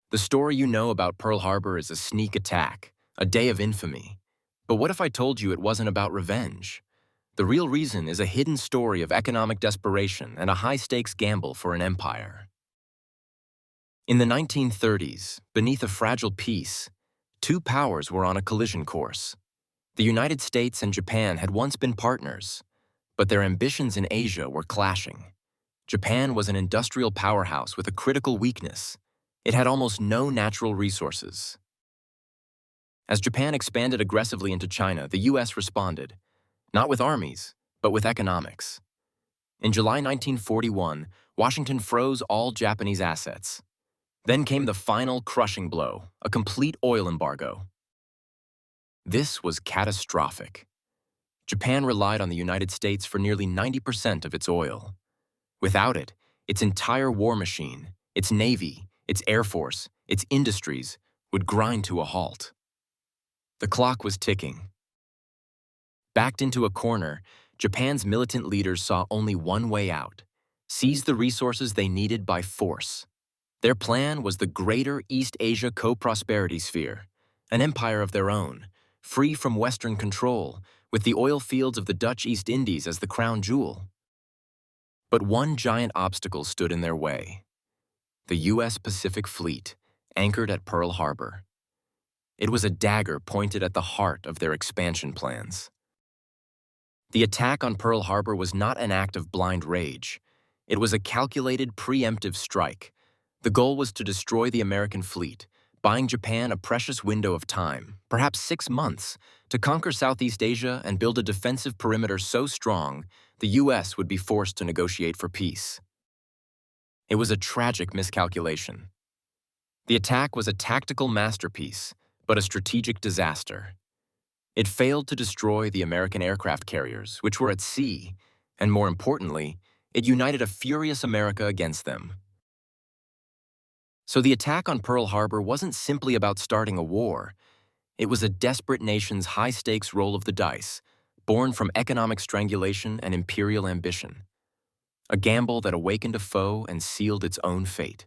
The story you know about Pearl Harbor is a sneak attack, a day of infamy. But what if I told you it wasn't about revenge? The real reason is a hidden story of economic desperation and a high-stakes gamble for an empire. In the 1930s, beneath a fragile peace, two powers were on a collision course. The United States and Japan had once been partners, but their ambitions in Asia were clashing. Japan was an industrial powerhouse with a critical weakness. It had almost no natural resources. As Japan expanded aggressively into China, the U.S. responded, not with armies, but with economics. In July 1941, Washington froze all Japanese assets. Then came the final crushing blow, a complete oil embargo. This was catastrophic. Japan relied on the United States for nearly 90% of its oil. Without it, its entire war machine, its navy, its air force, its industries would grind to a halt. The clock was ticking. Backed into a corner, Japan's militant leaders saw only one way out: seize the resources they needed by force. Their plan was the Greater East Asia Co-Prosperity Sphere, an empire of their own, free from Western control, with the oil fields of the Dutch East Indies as the crown jewel. But one giant obstacle stood in their way: the U.S. Pacific Fleet, anchored at Pearl Harbor. It was a dagger pointed at the heart of their expansion plans. The attack on Pearl Harbor was not an act of blind rage. It was a calculated, preemptive strike. The goal was to destroy the American fleet, buying Japan a precious window of time, perhaps 6 months, to conquer Southeast Asia and build a defensive perimeter so strong the U.S. would be forced to negotiate for peace. It was a tragic miscalculation. The attack was a tactical masterpiece, but a strategic disaster. It failed to destroy the American aircraft carriers, which were at sea, and more importantly, it united a furious America against them. So the attack on Pearl Harbor wasn't simply about starting a war. It was a desperate nation's high-stakes roll of the dice, born from economic strangulation and imperial ambition. A gamble that awakened a foe and sealed its own fate.